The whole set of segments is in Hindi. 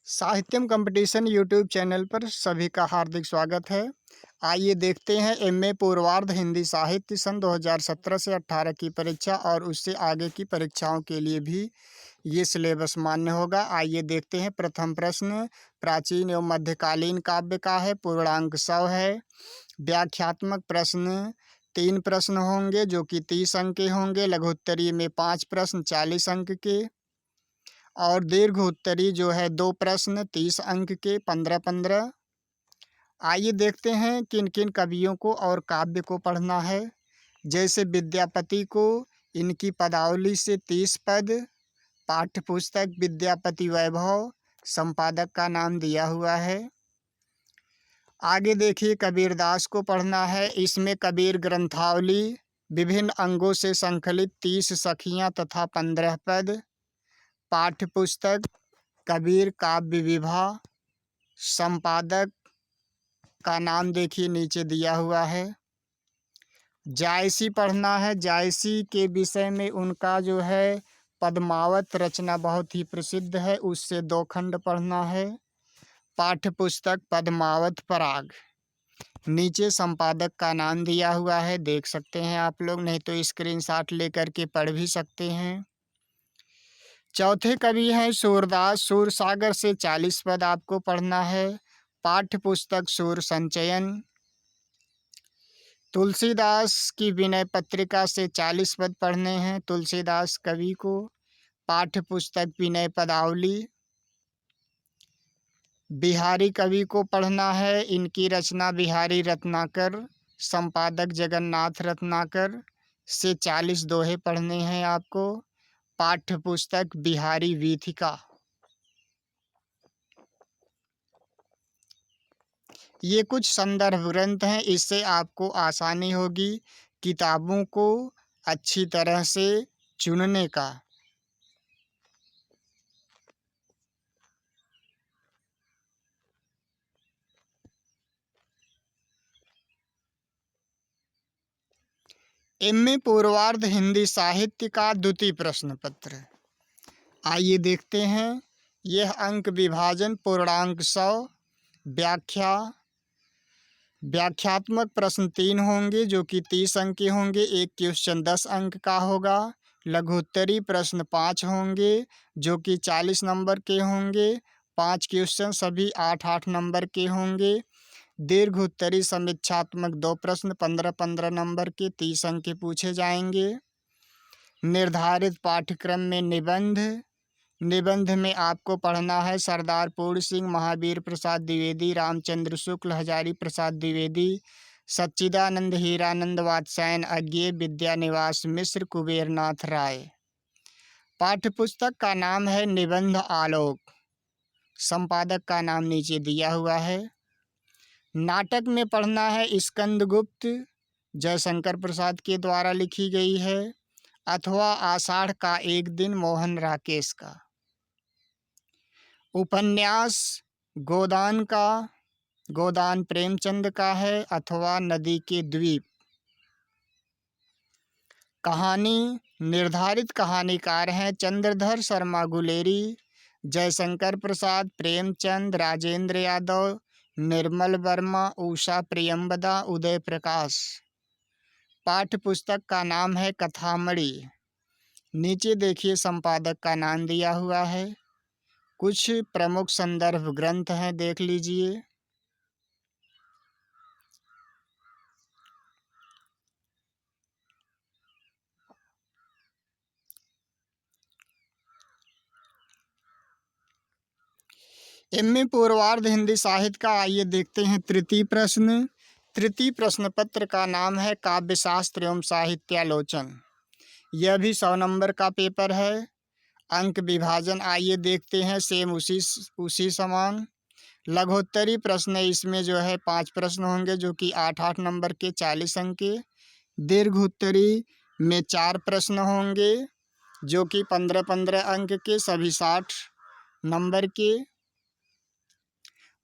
साहित्यम कंपटीशन यूट्यूब चैनल पर सभी का हार्दिक स्वागत है। आइए देखते हैं एमए पूर्वार्ध हिंदी साहित्य सन 2017 से 18 की परीक्षा और उससे आगे की परीक्षाओं के लिए भी ये सिलेबस मान्य होगा। आइए देखते हैं। प्रथम प्रश्न प्राचीन एवं मध्यकालीन काव्य का है, पूर्णांक 100 है। व्याख्यात्मक प्रश्न 3 प्रश्न होंगे जो कि 30 अंक के होंगे। लघु उत्तरीय में 5 प्रश्न 40 अंक के और दीर्घ उत्तरी जो है 2 प्रश्न 30 अंक के 15-15। आइए देखते हैं किन किन कवियों को और काव्य को पढ़ना है। जैसे विद्यापति को इनकी पदावली से 30 पद, पाठ्य पुस्तक विद्यापति वैभव, संपादक का नाम दिया हुआ है। आगे देखिए कबीरदास को पढ़ना है। इसमें कबीर ग्रंथावली विभिन्न अंगों से संकलित 30 सखियाँ तथा 15 पद। पाठ्य पुस्तक कबीर काव्य विभा, संपादक का नाम देखिए नीचे दिया हुआ है। जायसी पढ़ना है। जायसी के विषय में उनका जो है पद्मावत रचना बहुत ही प्रसिद्ध है, उससे 2 खंड पढ़ना है। पाठ्य पुस्तक पद्मावत पराग, नीचे संपादक का नाम दिया हुआ है, देख सकते हैं आप लोग, नहीं तो स्क्रीनशॉट लेकर के पढ़ भी सकते हैं। चौथे कवि हैं सूरदास। सूरसागर से 40 पद आपको पढ़ना है। पाठ्य पुस्तक सूर संचयन। तुलसीदास की विनय पत्रिका से 40 पद पढ़ने हैं तुलसीदास कवि को। पाठ्य पुस्तक विनय पदावली। बिहारी कवि को पढ़ना है। इनकी रचना बिहारी रत्नाकर, संपादक जगन्नाथ रत्नाकर, से 40 दोहे पढ़ने हैं आपको। पाठ्य पुस्तक बिहारी वीथिका। ये कुछ संदर्भ ग्रंथ हैं, इससे आपको आसानी होगी किताबों को अच्छी तरह से चुनने का। एमए पूर्वार्ध हिंदी साहित्य का द्वितीय प्रश्न पत्र। आइए देखते हैं। यह अंक विभाजन पूर्णांक 100। व्याख्यात्मक प्रश्न 3 होंगे जो कि 30 अंक के होंगे। एक क्वेश्चन 10 अंक का होगा। लघुत्तरी प्रश्न 5 होंगे जो कि 40 नंबर के होंगे। 5 क्वेश्चन सभी 8-8 नंबर के होंगे। दीर्घ उत्तरी समीक्षात्मक 2 प्रश्न 15-15 नंबर के 30 अंक के पूछे जाएंगे। निर्धारित पाठ्यक्रम में निबंध में आपको पढ़ना है सरदार पूर्ण सिंह, महावीर प्रसाद द्विवेदी, रामचंद्र शुक्ल, हजारी प्रसाद द्विवेदी, सच्चिदानंद हीरानंद वात्स्यायन अज्ञे, विद्यानिवास मिश्र, कुबेरनाथ राय। पाठ्यपुस्तक का नाम है निबंध आलोक, संपादक का नाम नीचे दिया हुआ है। नाटक में पढ़ना है स्कंदगुप्त, जयशंकर प्रसाद के द्वारा लिखी गई है, अथवा आषाढ़ का एक दिन, मोहन राकेश का। उपन्यास गोदान प्रेमचंद का है, अथवा नदी के द्वीप। कहानी निर्धारित कहानीकार हैं चंद्रधर शर्मा गुलेरी, जयशंकर प्रसाद, प्रेमचंद, राजेंद्र यादव, निर्मल वर्मा, उषा प्रियंबदा, उदय प्रकाश। पाठ्य पुस्तक का नाम है कथामणि। नीचे देखिए संपादक का नाम दिया हुआ है। कुछ प्रमुख संदर्भ ग्रंथ हैं, देख लीजिए। एमए पूर्वार्ध हिंदी साहित्य का आइए देखते हैं तृतीय प्रश्न। तृतीय प्रश्न पत्र का नाम है काव्यशास्त्र एवं साहित्यालोचन। यह भी 100 नंबर का पेपर है। अंक विभाजन आइए देखते हैं, सेम उसी समान। लघुत्तरी प्रश्न इसमें जो है 5 प्रश्न होंगे जो कि 8-8 नंबर के 40 अंक के। दीर्घ उत्तरी में 4 प्रश्न होंगे जो कि 15-15 अंक के, सभी 60 नंबर के।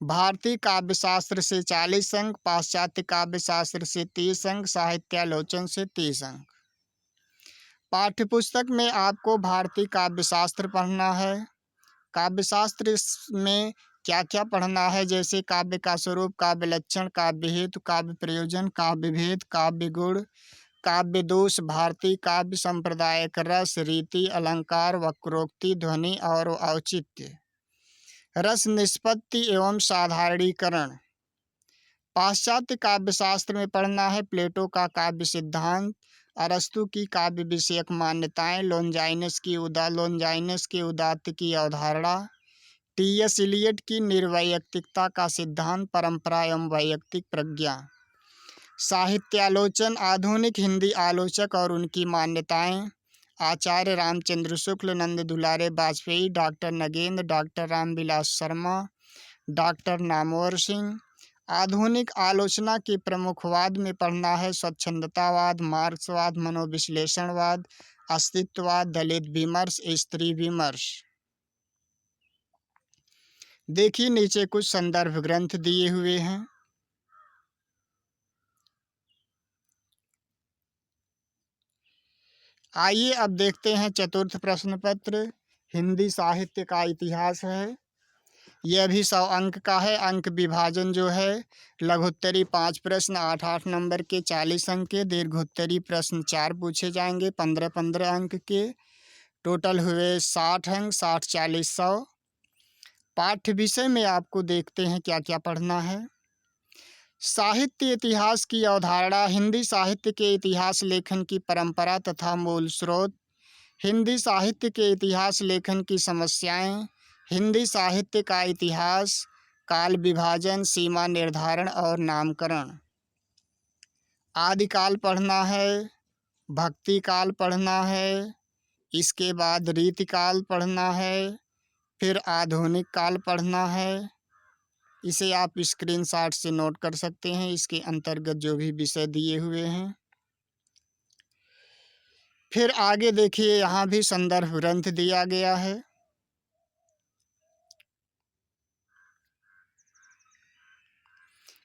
भारतीय काव्यशास्त्र से 40 अंक, पाश्चात्य काव्यशास्त्र से 30 अंक, साहित्यालोचन से 30 अंक। पाठ्यपुस्तक में आपको भारतीय काव्यशास्त्र पढ़ना है। काव्यशास्त्र में क्या क्या पढ़ना है, जैसे काव्य का स्वरूप, काव्य लक्षण, काव्य हेतु, काव्य प्रयोजन, काव्य भेद, काव्य गुण, काव्य दोष, भारतीय काव्य संप्रदायक, रस, रीति, अलंकार, वक्रोक्ति, ध्वनि और औचित्य, रस निष्पत्ति एवं साधारणीकरण। पाश्चात्य काव्यशास्त्र में पढ़ना है प्लेटो का काव्य सिद्धांत, अरस्तु की काव्य विषयक मान्यताएं, लोनजाइनस के उदात्त की अवधारणा, टी.एस. इलियट की निर्वैयक्तिकता का सिद्धांत, परंपरा एवं वैयक्तिक प्रज्ञा। साहित्यालोचन, आधुनिक हिंदी आलोचक और उनकी मान्यताएं, आचार्य रामचंद्र शुक्ल, नंद दुलारे Vajpayee, doctor Nagendra, doctor Ramvilas Sharma, doctor Namvar Singh. आधुनिक आलोचना के प्रमुखवाद में पढ़ना है स्वच्छंदतावाद, मार्क्सवाद, मनोविश्लेषणवाद, अस्तित्ववाद, दलित विमर्श, स्त्री विमर्श। देखिए नीचे कुछ संदर्भ ग्रंथ दिए हुए हैं। आइए अब देखते हैं चतुर्थ प्रश्न पत्र, हिंदी साहित्य का इतिहास है। यह भी 100 अंक का है। अंक विभाजन जो है, लघुत्तरी 5 प्रश्न 8-8 नंबर के 40 अंक के, दीर्घोत्तरी प्रश्न 4 पूछे जाएंगे 15-15 अंक के, टोटल हुए 60 अंक, 60-40-100। पाठ्य विषय में आपको देखते हैं क्या क्या पढ़ना है। साहित्य इतिहास की अवधारणा, हिंदी साहित्य के इतिहास लेखन की परंपरा तथा मूल स्रोत, हिंदी साहित्य के इतिहास लेखन की समस्याएं, हिंदी साहित्य का इतिहास, काल विभाजन, सीमा निर्धारण और नामकरण। आदिकाल पढ़ना है, भक्ति काल पढ़ना है, इसके बाद रीतिकाल पढ़ना है, फिर आधुनिक काल पढ़ना है। इसे आप स्क्रीनशॉट से नोट कर सकते हैं, इसके अंतर्गत जो भी विषय दिए हुए हैं। फिर आगे देखिए, यहाँ भी संदर्भ ग्रंथ दिया गया है।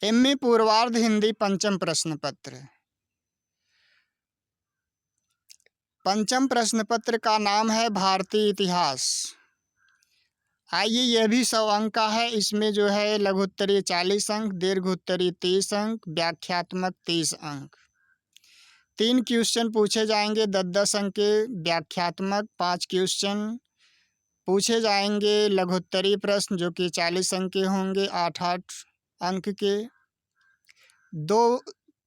एमए पूर्वार्ध हिंदी पंचम प्रश्न पत्र। पंचम प्रश्न पत्र का नाम है भारतीय इतिहास। आइए, यह भी 100 अंक का है। इसमें जो है लघुत्तरी 40 अंक, दीर्घोत्तरी 30 अंक, व्याख्यात्मक 30 अंक। 3 क्वेश्चन पूछे जाएंगे 10-10 अंक के, व्याख्यात्मक 5 क्वेश्चन पूछे जाएंगे, लघुत्तरी प्रश्न जो कि 40 अंक के होंगे 8-8 अंक के। 2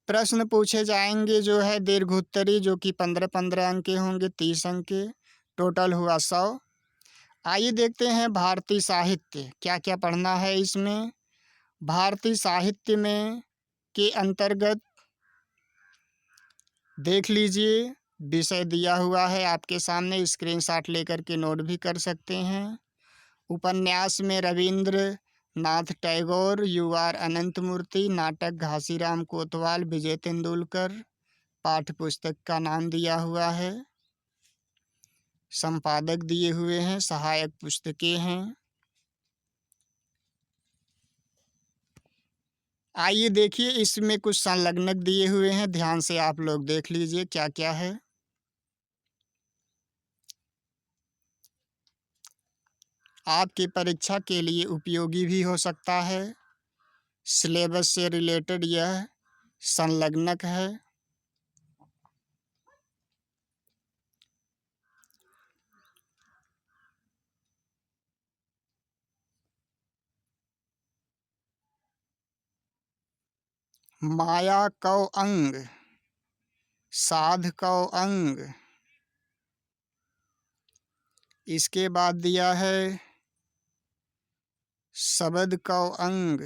प्रश्न पूछे जाएंगे जो है दीर्घोत्तरी, जो कि 15-15 अंक के होंगे 30 अंक के, टोटल हुआ 100। आइए देखते हैं भारतीय साहित्य क्या क्या पढ़ना है इसमें। भारतीय साहित्य में के अंतर्गत देख लीजिए, विषय दिया हुआ है आपके सामने, स्क्रीनशॉट लेकर के नोट भी कर सकते हैं। उपन्यास में रविंद्र नाथ टैगोर, यू.आर. अनंतमूर्ति, नाटक घासीराम कोतवाल, विजय तेंदुलकर। पाठ्य पुस्तक का नाम दिया हुआ है, संपादक दिए हुए हैं, सहायक पुस्तकें हैं। आइए देखिए, इसमें कुछ संलग्नक दिए हुए हैं, ध्यान से आप लोग देख लीजिए क्या क्या है। आपकी परीक्षा के लिए उपयोगी भी हो सकता है। सिलेबस से रिलेटेड यह संलग्नक है। माया कौ अंग, साध कौ अंग। इसके बाद दिया है शब्द कौ अंग,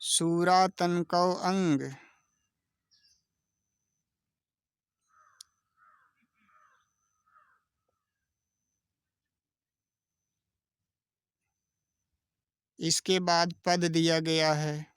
सूरा तन कौ अंग। इसके बाद पद दिया गया है।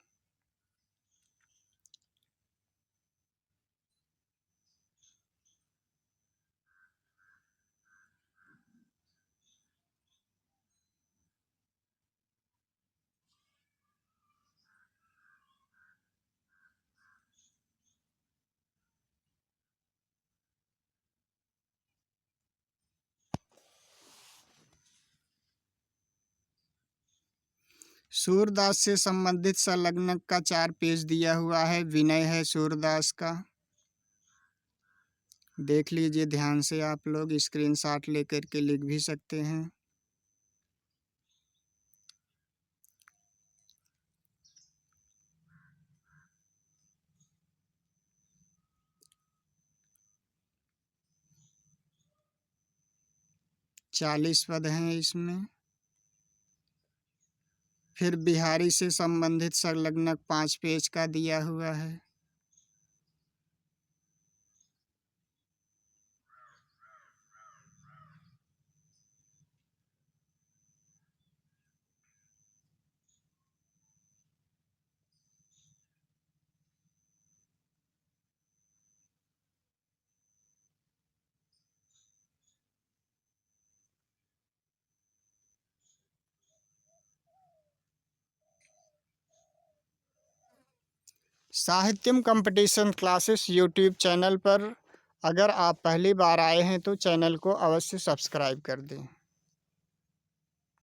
सूरदास से संबंधित संलग्नक का 4 पेज दिया हुआ है। विनय है सूरदास का। देख लीजिए ध्यान से, आप लोग स्क्रीनशॉट लेकर के लिख भी सकते हैं। चालीस पद हैं इसमें। फिर बिहारी से संबंधित संलग्नक 5 पेज का दिया हुआ है। साहित्यम कंपटीशन क्लासेस यूट्यूब चैनल पर अगर आप पहली बार आए हैं तो चैनल को अवश्य सब्सक्राइब कर दें।